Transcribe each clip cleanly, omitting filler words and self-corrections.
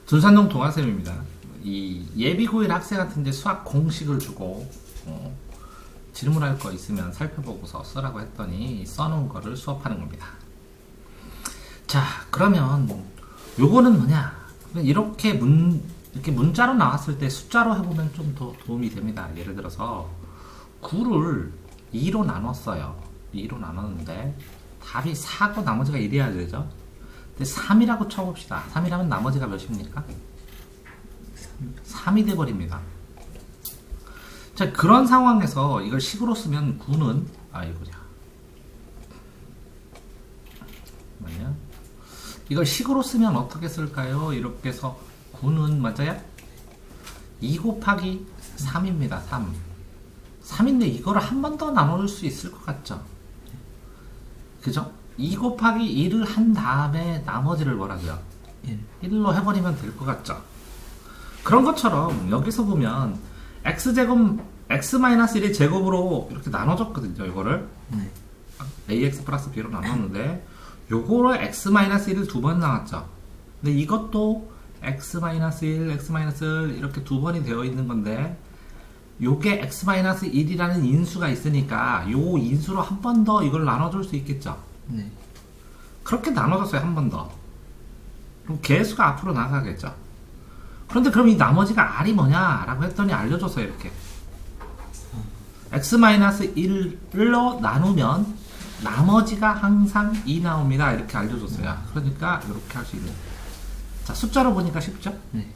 둔산동 동아쌤입니다. 이 예비고일 학생한테 수학 공식을 주고 질문할 거 있으면 살펴보고서 쓰라고 했더니 써놓은 거를 수업하는 겁니다. 자, 그러면 요거는 뭐냐? 이렇게 문자로 나왔을 때 숫자로 해보면 좀 더 도움이 됩니다. 예를 들어서 9를 2로 나눴어요. 2로 나눴는데 답이 4고 나머지가 1이어야 되죠. 근데 3이라고 쳐봅시다. 3이라면 나머지가 몇입니까? 3이 돼버립니다. 자, 그런 상황에서 이걸 식으로 쓰면 9는 뭐냐? 이걸 식으로 쓰면 어떻게 쓸까요? 이렇게 해서 9는 맞아요? 2 곱하기 3입니다. 3. 3인데 이거를 한 번 더 나눌 수 있을 것 같죠? 그죠? 2 곱하기 1을 한 다음에 나머지를 뭐라고요? 1로 해버리면 될 것 같죠? 그런 것처럼 여기서 보면 x제곱 x-1의 제곱으로 이렇게 나눠줬거든요. 이거를 ax 플러스 b로 나눴는데 요거를 x-1을 두 번 나왔죠. 근데 이것도 x-1, x-1 이렇게 두 번이 되어 있는 건데 요게 x-1이라는 인수가 있으니까 요 인수로 한 번 더 이걸 나눠줄 수 있겠죠. 네. 그렇게 나눠줬어요. 한 번 더. 그럼 개수가 앞으로 나가겠죠. 그런데 그럼 이 나머지가 r이 뭐냐 라고 했더니 알려줬어요. 이렇게 x-1로 나누면 나머지가 항상 2 나옵니다. 이렇게 알려줬어요. 그러니까 이렇게 할 수 있는. 자, 숫자로 보니까 쉽죠? 네.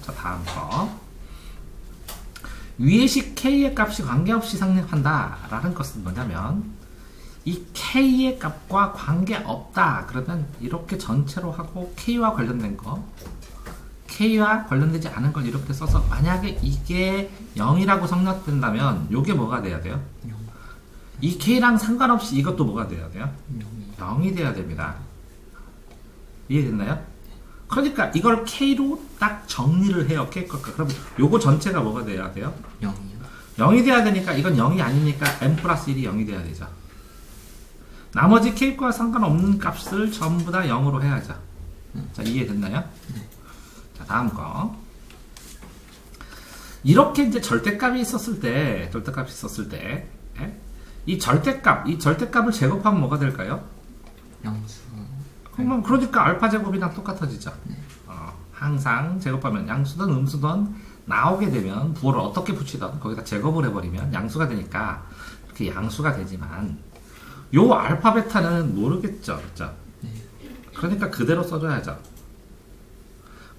자, 다음 거. 위의 식 k의 값이 관계없이 상립한다 라는 것은 뭐냐면 이 k의 값과 관계없다 그러면 이렇게 전체로 하고 k와 관련된 거 k와 관련되지 않은 걸 이렇게 써서 만약에 이게 0이라고 성립된다면 요게 뭐가 돼야 돼요? 0. 이 k랑 상관없이 이것도 뭐가 돼야 돼요? 0이. 0이 돼야 됩니다. 이해됐나요? 그러니까 이걸 k로 딱 정리를 해요. k 값. 그럼 요거 전체가 뭐가 돼야 돼요? 0이요. 0이 돼야 되니까 이건 0이 아니니까 n 플러스 1이 0이 돼야 되죠. 나머지 k과 상관없는 값을 전부 다 0으로 해야죠. 자, 이해됐나요? 네. 자, 다음 거. 이렇게 이제 절대값이 있었을 때, 이 절대값을 제곱하면 뭐가 될까요? 양수. 그러니까 알파 제곱이랑 똑같아지죠. 네. 항상 제곱하면 양수든 음수든 나오게 되면 부호를 어떻게 붙이든 거기다 제곱을 해버리면 양수가 되니까 이렇게 양수가 되지만 요 알파 베타는 모르겠죠. 그죠? 네. 그러니까 그대로 써줘야죠.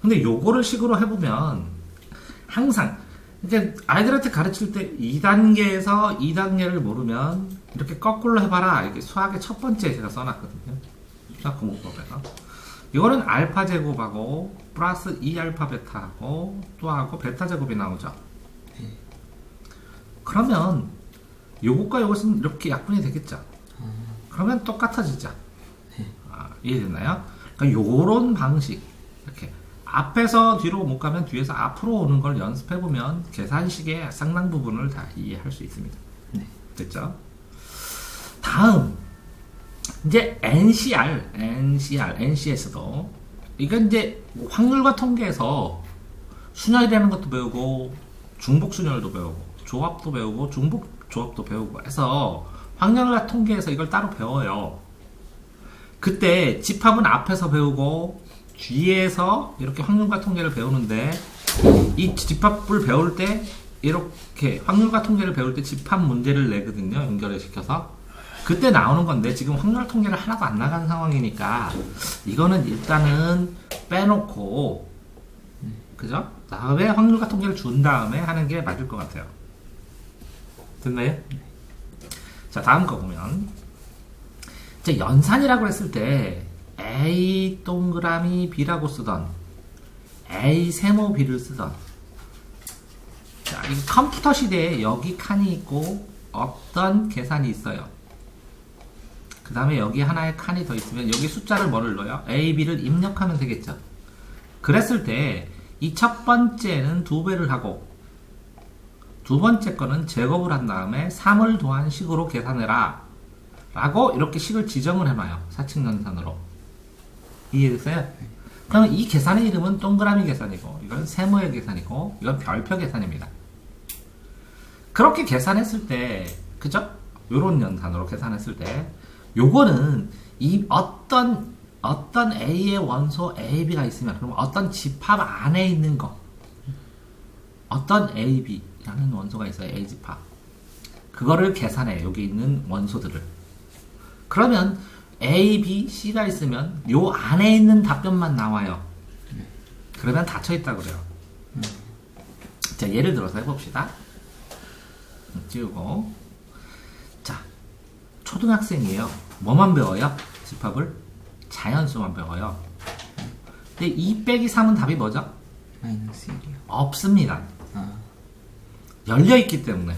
근데 요거를 식으로 해보면 항상 이제 아이들한테 가르칠 때 2단계에서 2단계를 모르면 이렇게 거꾸로 해봐라. 이게 수학의 첫 번째 제가 써놨거든요. 수학 공부법에서. 이거는 알파 제곱하고 플러스 2알파 베타하고 또 하고 베타 제곱이 나오죠. 네. 그러면 요것과 요것은 이렇게 약분이 되겠죠. 그러면 똑같아지죠. 네. 이해됐나요? 그러니까 요런 방식 이렇게 앞에서 뒤로 못 가면 뒤에서 앞으로 오는 걸 연습해보면 계산식의 상당 부분을 다 이해할 수 있습니다. 네. 됐죠? 다음 이제 NCS도 이건 이제 확률과 통계에서 순열이라는 것도 배우고 중복 순열도 배우고 조합도 배우고 중복 조합도 배우고 해서 확률과 통계에서 이걸 따로 배워요. 그때 집합은 앞에서 배우고 뒤에서 이렇게 확률과 통계를 배우는데 이 집합을 배울 때 이렇게 확률과 통계를 배울 때 집합 문제를 내거든요. 연결을 시켜서 그때 나오는 건데 지금 확률 통계를 하나도 안 나간 상황이니까 이거는 일단은 빼놓고 그죠? 다음에 확률과 통계를 준 다음에 하는 게 맞을 것 같아요. 됐나요? 자, 다음 거 보면 이제 연산이라고 했을 때 A 동그라미 B라고 쓰던 A 세모 B를 쓰던 자, 이 컴퓨터 시대에 여기 칸이 있고 어떤 계산이 있어요. 그 다음에 여기 하나의 칸이 더 있으면 여기 숫자를 뭐를 넣어요? A, B를 입력하면 되겠죠. 그랬을 때 이 첫 번째는 2배를 하고 두 번째 거는 제곱을 한 다음에 3을 더한 식으로 계산해라 라고 이렇게 식을 지정을 해놔요. 사칙연산으로. 이해됐어요? 그러면 이 계산의 이름은 동그라미 계산이고 이건 세모의 계산이고 이건 별표 계산입니다. 그렇게 계산했을 때 그죠? 요런 연산으로 계산했을 때 요거는 이 어떤 A의 원소 AB가 있으면 그럼 어떤 집합 안에 있는 거 어떤 AB라는 원소가 있어요. A 집합 그거를 계산해 여기 있는 원소들을 그러면 A, B, C가 있으면 요 안에 있는 답변만 나와요. 그러면 닫혀있다 그래요. 자 예를 들어서 해봅시다. 지우고 자 초등학생이에요. 뭐만 배워요? 집합을? 자연수만 배워요. 근데 2 빼기 3은 답이 뭐죠? 마이너스 1이요. 없습니다. 아, 열려있기 때문에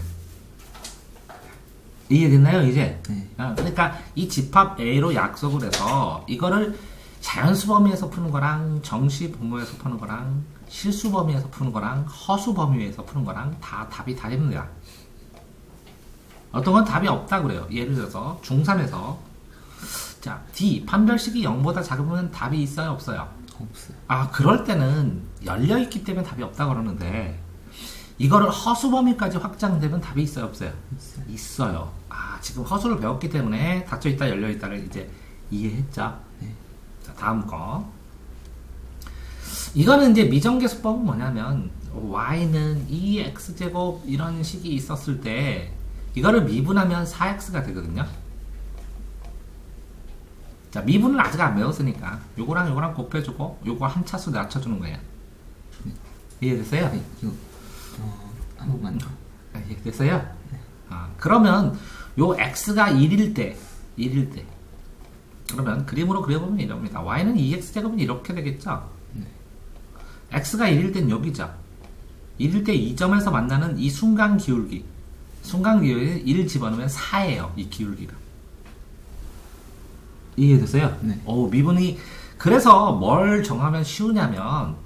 이해됐나요 이제? 네. 그러니까 이 집합 A로 약속을 해서 이거를 자연수 범위에서 푸는 거랑 정시 분모에서 푸는 거랑 실수 범위에서 푸는 거랑 허수 범위에서 푸는 거랑 다 답이 다릅니다. 어떤 건 답이 없다 그래요. 예를 들어서 중3에서 자 D 판별식이 0보다 작으면 답이 있어요 없어요? 없어요. 아 그럴 때는 열려있기 때문에 답이 없다 그러는데 이거를 허수 범위까지 확장되면 답이 있어요 없어요? 있어요. 있어요. 아 지금 허수를 배웠기 때문에 닫혀있다 열려있다를 이제 이해했죠? 네. 자 다음 거 이거는 이제 미정계수법은 뭐냐면 y는 2x제곱 이런 식이 있었을 때 이거를 미분하면 4x가 되거든요. 자 미분을 아직 안 배웠으니까 요거랑 요거랑 곱해주고 요거 한 차수 낮춰주는 거예요. 이해됐어요? 네, 이거 한 번만 더. 이해됐어요? 그러면 요 x가 1일 때 그러면 그림으로 그려보면 이럽니다. y는 2x제곱은 이렇게 되겠죠? 네. x가 1일 땐 여기죠. 1일 때 이 점에서 만나는 이 순간 기울기에 1 집어넣으면 4예요. 이 기울기가. 이해됐어요? 네. 미분이 그래서 뭘 정하면 쉬우냐면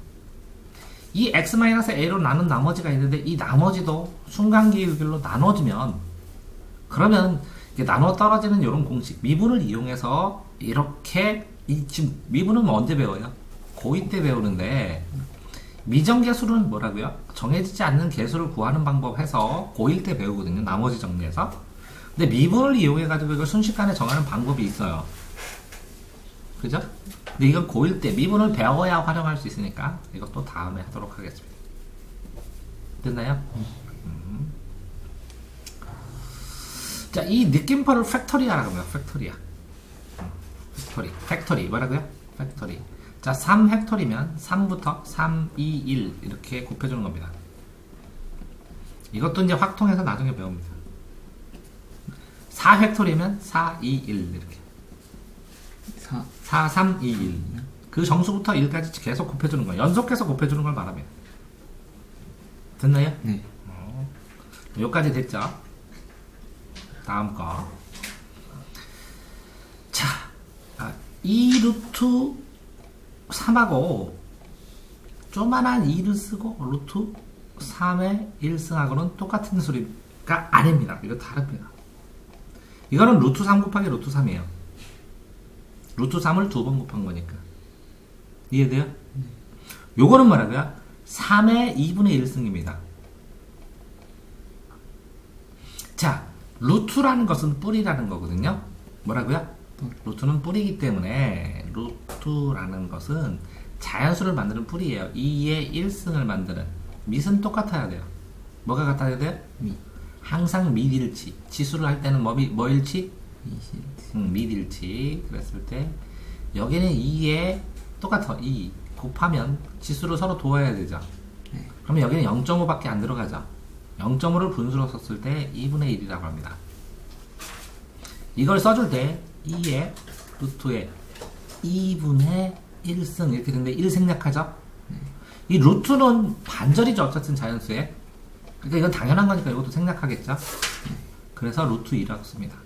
이 x-a로 나눈 나머지가 있는데 이 나머지도 순간 기울기로 나눠지면 그러면 이게 나눠 떨어지는 이런 공식 미분을 이용해서 이렇게 지금 미분은 언제 배워요? 고2 때 배우는데 미정계수는 뭐라고요? 정해지지 않는 계수를 구하는 방법 해서 고1 때 배우거든요. 나머지 정리해서. 근데 미분을 이용해가지고 이걸 순식간에 정하는 방법이 있어요. 그죠? 근데 이건 고1 때 미분을 배워야 활용할 수 있으니까 이것도 다음에 하도록 하겠습니다. 됐나요? 자, 이 느낌표를 팩토리아라고 합니다. 팩토리. 뭐라고요? 팩토리. 자, 3 팩토리면 3부터 3, 2, 1 이렇게 곱해주는 겁니다. 이것도 이제 확통해서 나중에 배웁니다. 4 팩토리면 4, 2, 1 이렇게. 4, 3, 2, 1. 그 정수부터 1까지 계속 곱해주는 거예요. 연속해서 곱해주는 걸 말합니다. 됐나요? 네. 여기까지 됐죠? 다음 거. 자, 2 루트 3하고 조만한 2를 쓰고 루트 3의 1승하고는 똑같은 소리가 아닙니다. 이거 다릅니다. 이거는 루트 3 곱하기 루트 3이에요. 루트 3을 2번 곱한 거니까. 이해돼요? 요거는 뭐라고요? 3의 2분의 1승입니다. 자, 루트라는 것은 뿌리라는 거거든요. 뭐라고요? 루트는 뿌리이기 때문에 루트라는 것은 자연수를 만드는 뿌리예요. 2의 1승을 만드는 밑은 똑같아야 돼요. 뭐가 같아야 돼요? 항상 밑일치. 지수를 할 때는 뭐일치? 밑일치. 그랬을 때 여기는 2에 똑같아. 2 곱하면 지수를 서로 도와야 되죠. 네. 그러면 여기는 0.5밖에 안 들어가죠. 0.5를 분수로 썼을 때 2분의 1이라고 합니다. 이걸 써줄 때 2의 루트에 2분의 1승 이렇게 되는데 1 생략하죠? 이 루트는 반절이죠. 어쨌든 자연수에. 그러니까 이건 당연한 거니까 이것도 생략하겠죠? 그래서 루트 2라고 씁니다.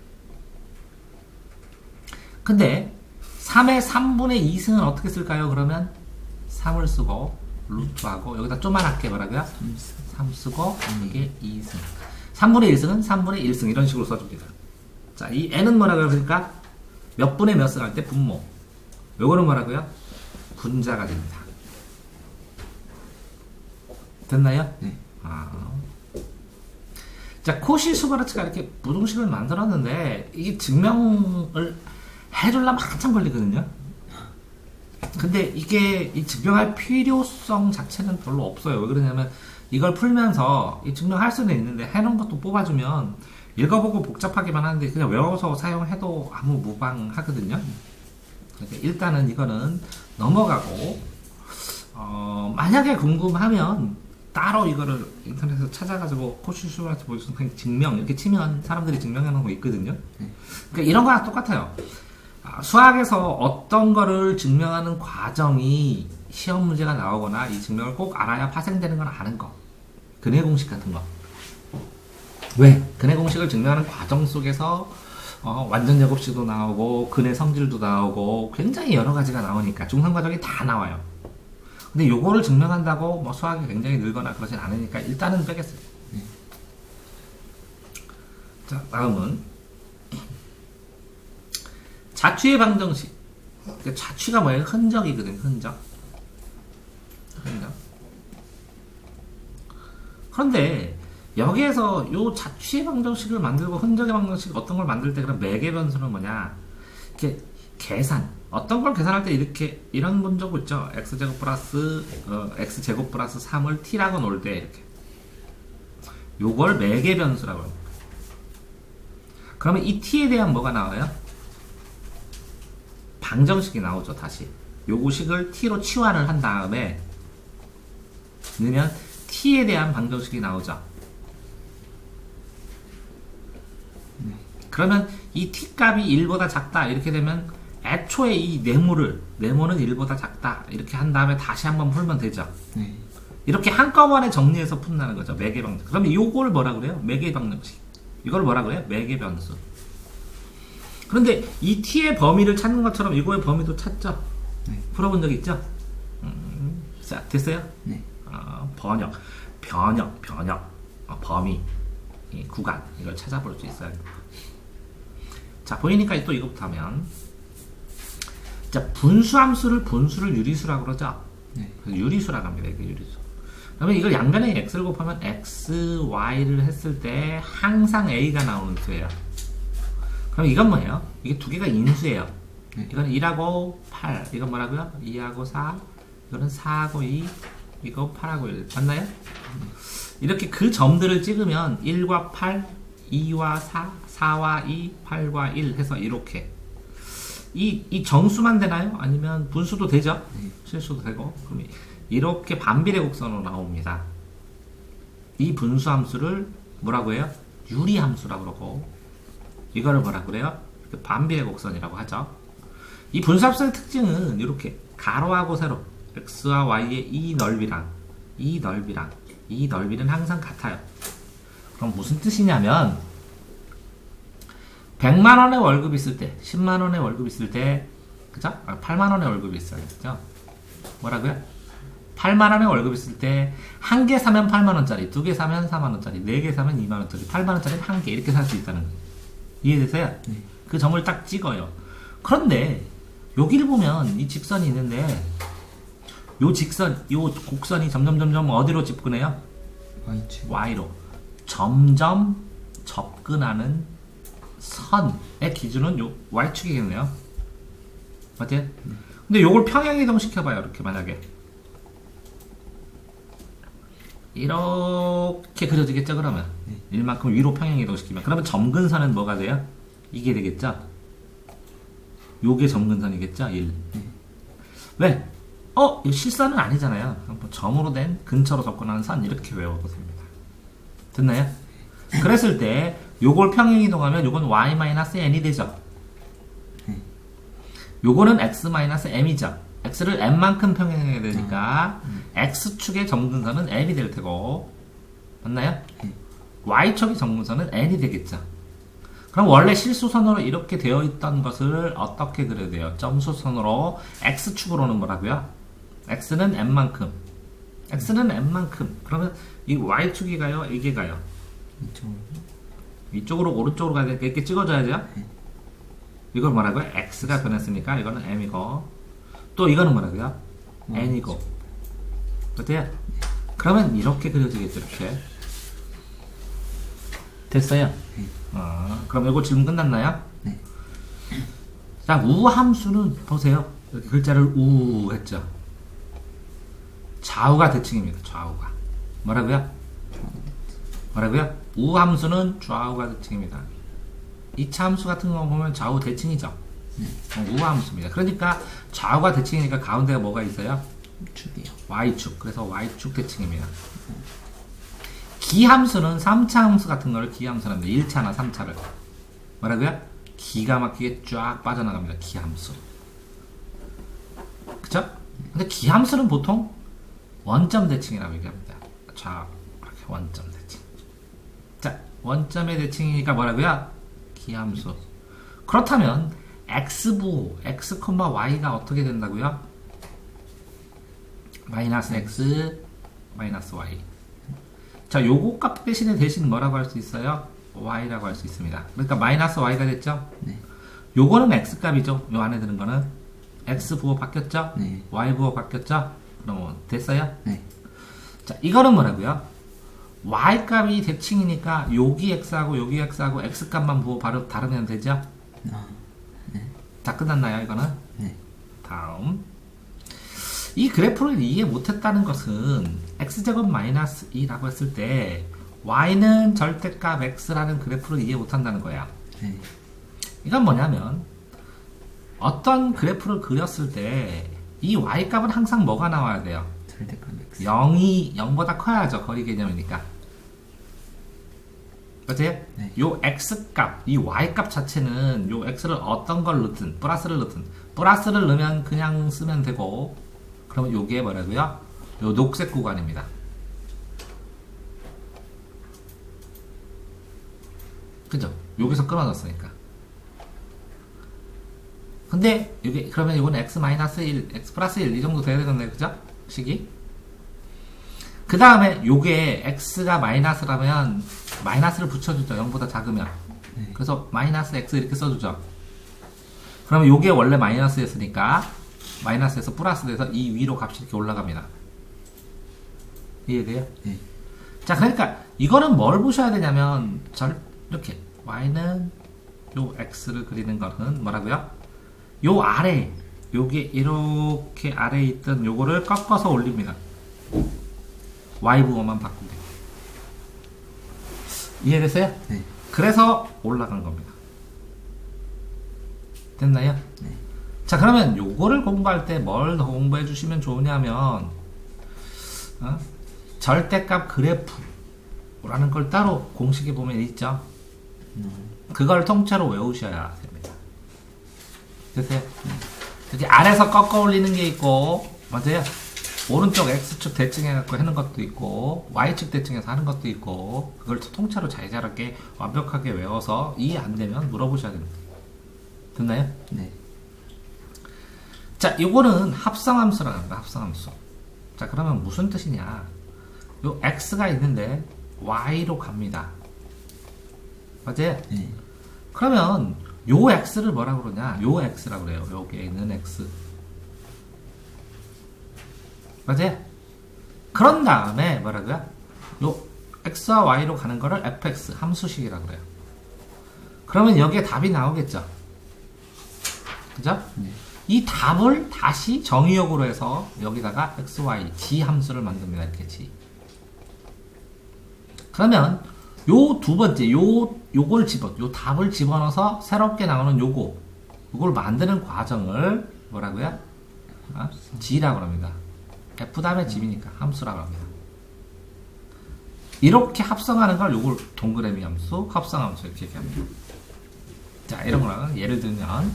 근데 3의 3분의 2승은 어떻게 쓸까요? 그러면 3을 쓰고 루트하고 여기다 조만하게 뭐라고요? 3 쓰고 이게 2승. 3분의 1승은 3분의 1승 이런 식으로 써줍니다. 자, 이 n은 뭐라고요? 그러니까 몇 분의 몇 승 할 때 분모. 요거는 뭐라고요? 분자가 됩니다. 됐나요? 네. 자, 코시 슈바르츠가 이렇게 부등식을 만들었는데 이게 증명을 해주려면 한참 걸리거든요. 근데 이게 이 증명할 필요성 자체는 별로 없어요. 왜 그러냐면 이걸 풀면서 이 증명할 수는 있는데 해놓은 것도 뽑아주면 읽어보고 복잡하기만 하는데 그냥 외워서 사용해도 아무 무방하거든요. 그러니까 일단은 이거는 넘어가고 만약에 궁금하면 따로 이거를 인터넷에서 찾아가지고 코시 슈바르츠 부등식 증명 이렇게 치면 사람들이 증명해놓은 거 있거든요. 그러니까 이런 거랑 똑같아요. 수학에서 어떤 거를 증명하는 과정이 시험 문제가 나오거나 이 증명을 꼭 알아야 파생되는 건 아는 거. 근해 공식 같은 거. 왜? 근해 공식을 증명하는 과정 속에서 완전 제곱식도 나오고 근해 성질도 나오고 굉장히 여러 가지가 나오니까 중상 과정이 다 나와요. 근데 요거를 증명한다고 뭐 수학이 굉장히 늘거나 그러진 않으니까 일단은 빼겠어요. 자, 다음은 자취의 방정식. 그러니까 자취가 뭐예요? 흔적이거든, 흔적. 그런데 여기에서 요 자취의 방정식을 만들고 흔적의 방정식 어떤 걸 만들 때 그런 매개 변수는 뭐냐? 이렇게 계산. 어떤 걸 계산할 때 이렇게 이런 문제고 있죠. x제곱 플러스 x제곱 플러스 3을 t라고 놓을 때 이렇게. 요걸 매개 변수라고 합니다. 그러면 이 t에 대한 뭐가 나와요? 방정식이 나오죠. 다시 요거식을 t로 치환을 한 다음에 넣으면 t에 대한 방정식이 나오죠. 그러면 이 t 값이 1보다 작다 이렇게 되면 애초에 이 네모는 1보다 작다 이렇게 한 다음에 다시 한번 풀면 되죠. 이렇게 한꺼번에 정리해서 푼다는 거죠. 매개 방정식. 그러면 요걸 뭐라 그래요? 매개 방정식. 이걸 뭐라 그래요? 매개 변수. 그런데 이 t의 범위를 찾는 것처럼 이거의 범위도 찾죠? 풀어본 적 있죠? 자, 됐어요? 네. 번역, 변역, 범위, 이 구간 이걸 찾아볼 수 있어요. 자, 보이니까 또 이거부터 하면 자, 분수함수를 유리수라고 그러죠? 그래서 유리수라고 합니다. 이게 유리수. 그러면 이걸 양변에 x를 곱하면 x, y를 했을 때 항상 a가 나오는 수예요. 그럼 이건 뭐예요? 이게 두 개가 인수예요. 이건 1하고 8. 이건 뭐라고요? 2하고 4. 이거는 4하고 2. 이거 8하고 1. 맞나요? 이렇게 그 점들을 찍으면 1과 8, 2와 4, 4와 2, 8과 1 해서 이렇게. 이 정수만 되나요? 아니면 분수도 되죠? 실수도 되고. 그럼 이렇게 반비례 곡선으로 나옵니다. 이 분수함수를 뭐라고 해요? 유리함수라고 그러고 이거를 뭐라 그래요? 반비례 곡선이라고 하죠. 이 분수함수의 특징은 이렇게 가로하고 세로 x와 y의 이 넓이랑 이 넓이는 항상 같아요. 그럼 무슨 뜻이냐면 100만원의 월급 있을 때 10만원의 월급 있을 때 그죠? 8만원의 월급이 있어요. 그죠? 뭐라고요? 8만원의 월급 있을 때 한 개 사면 8만원짜리, 두 개 사면 4만원짜리, 네 개 사면 2만원짜리, 8만원짜리는 한 개 이렇게 살 수 있다는 거예요. 이해되세요? 그 점을 딱 찍어요. 그런데 여기를 보면 이 직선이 있는데 요 곡선이 점점 어디로 접근해요? y로 점점 접근하는 선의 기준은 요 y축이겠네요. 맞아요? 근데 요걸 평행이동 시켜봐요. 이렇게 만약에 이렇게 그려지겠죠. 그러면 일만큼 위로 평행이동 시키면 그러면 점근선은 뭐가 돼요? 이게 되겠죠. 요게 점근선이겠죠. 1. 왜? 이거 실선은 아니잖아요. 점으로 된 근처로 접근하는 선 이렇게 외워도 됩니다. 됐나요? 그랬을 때 요걸 평행이동하면 요건 y-n이 되죠. 요거는 x-m이죠. x를 m만큼 평행해야 되니까 x축의 점근선은 m이 될 테고 맞나요? y축의 점근선은 n이 되겠죠. 그럼 원래 실수선으로 이렇게 되어 있던 것을 어떻게 그려야 돼요? 점수선으로 x축으로는 뭐라고요? x는 m만큼 그러면 이 y축이 가요? 이게 가요? 이쪽으로 오른쪽으로 가야 되니까 이렇게 찍어줘야죠. 이걸 뭐라고요? x가 변했으니까 이거는 m이고 또 이거는 뭐라고요? n이고. 어때요? 그러면 이렇게 그려지겠죠, 이렇게. 됐어요? 네. 그럼 이거 질문 끝났나요? 네. 자, 우함수는 보세요. 이렇게 글자를 우 했죠. 좌우가 대칭입니다. 좌우가. 뭐라고요? 뭐라고요? 우함수는 좌우가 대칭입니다. 2차 함수 같은 거 보면 좌우 대칭이죠. 우함수입니다. 그러니까 좌우가 대칭이니까 가운데가 뭐가 있어요? 축이요. y축. 그래서 y축 대칭입니다. 기함수는 3차 함수 같은 거를 기함수라 합니다. 1차나 3차를. 뭐라고요? 기가 막히게 쫙 빠져나갑니다. 기함수. 그쵸? 근데 기함수는 보통 원점 대칭이라고 얘기합니다. 자, 이렇게 원점 대칭. 자, 원점의 대칭이니까 뭐라고요? 기함수. 그렇다면 x부, x, y가 어떻게 된다고요? 마이너스 x, 마이너스 y. 자, 요거 값 대신 뭐라고 할 수 있어요? y라고 할 수 있습니다. 그러니까 마이너스 y가 됐죠? 네. 요거는 x 값이죠. 요 안에 드는 거는 x 부호 바뀌었죠? 네. y 부호 바뀌었죠? 그럼 됐어요? 네. 자, 이거는 뭐라고요? y 값이 대칭이니까 여기 x하고 여기 x하고 x 값만 부호 바로 다르면 되죠? 네. 자, 끝났나요, 이거는? 네. 다음. 이 그래프를 이해 못했다는 것은 x제곱 마이너스 2라고 했을 때 y는 절대값 x라는 그래프를 이해 못한다는 거야. 네. 이건 뭐냐면 어떤 그래프를 그렸을 때 이 y값은 항상 뭐가 나와야 돼요? 절대값 x. 0이 0보다 커야죠. 거리 개념이니까. 그치? 네. 요 x값, 이 y값 자체는 요 x를 어떤 걸 넣든 플러스를 넣으면 그냥 쓰면 되고, 그러면 요게 뭐라고요? 요 녹색 구간입니다. 그죠? 여기서 끊어졌으니까. 근데 여기 그러면 이거는 x 마이너스 1, x 플러스 1 이 정도 돼야 되겠네, 그죠? 식이. 그 다음에 요게 x가 마이너스라면 마이너스를 붙여주죠. 0보다 작으면. 네. 그래서 마이너스 x 이렇게 써주죠. 그러면 요게 원래 마이너스였으니까 마이너스에서 플러스 돼서 이 위로 값이 이렇게 올라갑니다. 이해돼요? 네. 자, 그러니까 이거는 뭘 보셔야 되냐면 이렇게 y는 요 x를 그리는 거는 뭐라고요? 요 아래 요게 이렇게 아래에 있던 요거를 꺾어서 올립니다. y 부호만 바꾸게. 이해됐어요? 네. 그래서 올라간 겁니다. 됐나요? 네. 자, 그러면 요거를 공부할 때 뭘 더 공부해 주시면 좋으냐면 절대값 그래프라는 걸 따로 공식에 보면 있죠. 그걸 통째로 외우셔야 됩니다. 됐어요? 이렇게 아래서 꺾어 올리는 게 있고, 맞아요? 오른쪽 X축 대칭해갖고 하는 것도 있고, Y축 대칭해서 하는 것도 있고, 그걸 통째로 자잘하게 완벽하게 외워서 이해 안 되면 물어보셔야 됩니다. 됐나요? 네. 자, 요거는 합성함수라고 합니다. 합성함수. 자, 그러면 무슨 뜻이냐? 요 X가 있는데 Y로 갑니다. 맞아요? 네. 그러면 요 x를 뭐라고 그러냐? 요 x라고 그래요. 여기에 있는 x. 맞아요? 그런 다음에 뭐라고요? 요 x와 y로 가는 거를 fx 함수식이라고 그래요. 그러면 여기에 답이 나오겠죠? 그죠? 네. 이 답을 다시 정의역으로 해서 여기다가 x, y, g 함수를 만듭니다. 이렇게 g. 그러면 요 두 번째, 요걸 요 답을 집어넣어서 새롭게 나오는 요걸 만드는 과정을 뭐라고요? g라고 합니다. f 다음에 g이니까 함수라고 합니다. 이렇게 합성하는 걸 요걸 동그라미 함수, 합성함수 이렇게 얘기합니다. 자, 이런 거는 예를 들면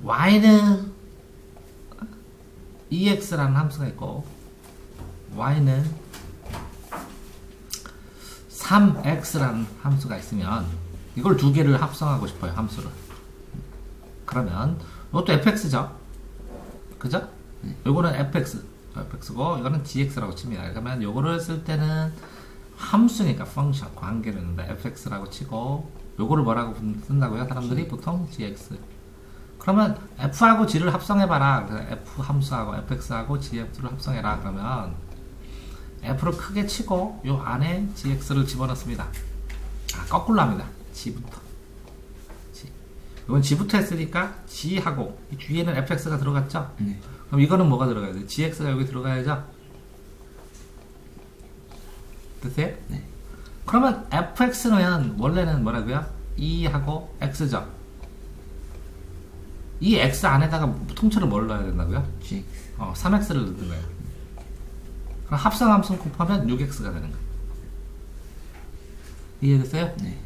y는 ex라는 함수가 있고 y는 3x라는 함수가 있으면 이걸 두 개를 합성하고 싶어요. 함수를. 그러면 이것도 fx죠. 그죠? 요거는 fx고 이거는 gx라고 칩니다. 그러면 요거를 쓸 때는 함수니까 펑션, 관계를 넣는다. fx라고 치고 요거를 뭐라고 쓴다고요? 사람들이 보통 gx. 그러면 f하고 g를 합성해봐라. 그래서 f 함수하고 fx하고 gf를 합성해라. 그러면 f를 크게 치고 요 안에 gx를 집어넣습니다. 거꾸로 합니다. g부터. 이건 g부터 했으니까 g하고 이 뒤에는 fx가 들어갔죠? 네. 그럼 이거는 뭐가 들어가야 돼? gx가 여기 들어가야죠? 됐어요? 네. 그러면 fx는 원래는 뭐라고요? 2하고 x죠? 이 x 안에다가 통째로 뭘 넣어야 된다고요? gx. 3x를 넣는 거예요. 그럼 합성함수 곱하면 6x가 되는 거예요. 이해됐어요? 네.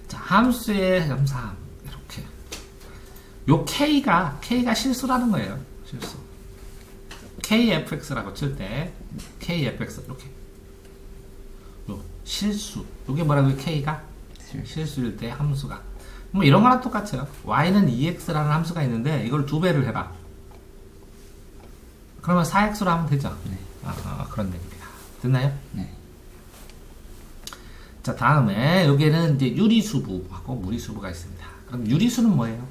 자, 함수의 점삼 이렇게. 요 k가 실수라는 거예요. 실수. kfx라고 칠 때 kfx 이렇게. 요 실수. 요게 뭐라고요? k가 실수일 때 함수가. 뭐 이런 거랑 똑같아요. y는 2x라는 함수가 있는데 이걸 2배를 해봐. 그러면 4x로 하면 되죠. 네. 그런 얘기입니다. 됐나요? 네. 자, 다음에 여기에는 이제 유리수부하고 무리수부가 있습니다. 그럼 유리수는 뭐예요?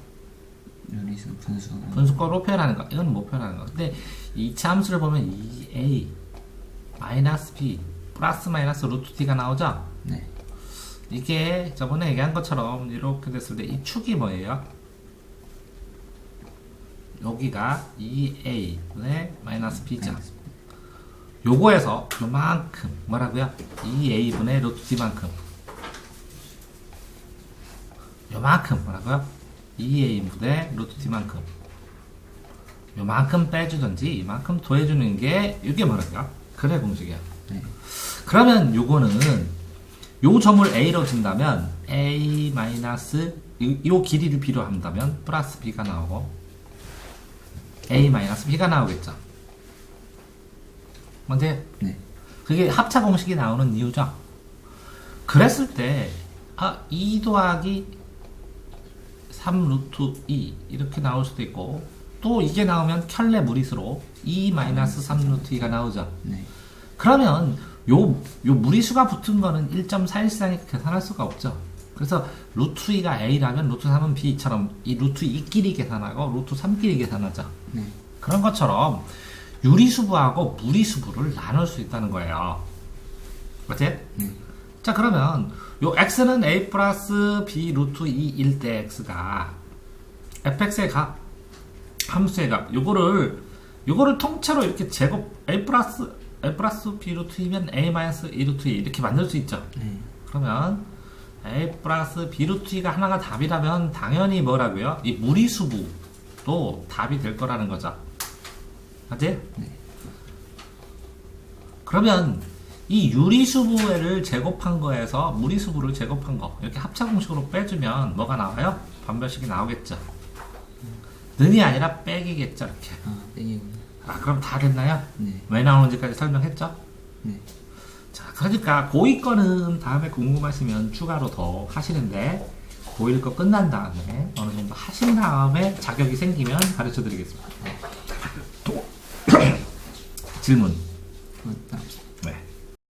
유리수 분수. 분수꼴로 표현하는 거. 이건 못 표현하는 거. 근데 2차 함수를 보면 2a 마이너스 b 플러스 마이너스 루트 t가 나오죠? 네. 이게 저번에 얘기한 것처럼 이렇게 됐을 때 이 축이 뭐예요? 여기가 2a분의 마이너스 b죠. 요거에서 요만큼 뭐라고요? 2a분의 루트 t만큼 요만큼 뭐라고요? 2a분의 루트 t만큼 요만큼 빼주든지 이만큼 더해주는 게 이게 뭐라고요? 그래 공식이야. 네. 그러면 요거는 요 점을 a로 준다면 a 마이너스 요 길이를 b로 한다면 플러스 b가 나오고 a 마이너스 b가 나오겠죠. 뭔데? 네. 그게 합차 공식이 나오는 이유죠. 그랬을 때 2 더하기 3 루트 2 이렇게 나올 수도 있고 또 이게 나오면 켤레 무리수로 2 마이너스 3 루트 2가 나오죠. 네. 그러면 요 무리수가 붙은 거는 1.4 이상이니까 계산할 수가 없죠. 그래서 루트 2가 a라면 루트 3은 b처럼 이 루트 2끼리 계산하고 루트 3끼리 계산하죠. 네. 그런 것처럼 유리수부하고 무리수부를 나눌 수 있다는 거예요. 맞지? 네. 자, 그러면 요 x는 a 플러스 b 루트 2일 때 x가 fx의 값, 함수의 값, 요거를 통째로 이렇게 제곱 a 플러스 b 루트 2면 a 마이너스 2 루트 2 이렇게 만들 수 있죠. 네. 그러면 a 플러스 b 루트 2가 하나가 답이라면 당연히 뭐라고요? 이 무리수부도 답이 될 거라는 거죠. 맞지? 네. 그러면 이 유리수부를 제곱한 거에서 무리수부를 제곱한 거 이렇게 합차 공식으로 빼주면 뭐가 나와요? 반별식이 나오겠죠. 는이 아니라 빼기겠죠. 이렇게. 빼기군요. 그럼 다 됐나요? 네. 왜 나오는지까지 설명했죠? 네. 자, 그러니까 고2 거는 다음에 궁금하시면 추가로 더 하시는데 고1 거 끝난 다음에 어느 정도 하신 다음에 자격이 생기면 가르쳐 드리겠습니다. 질문. 맞다.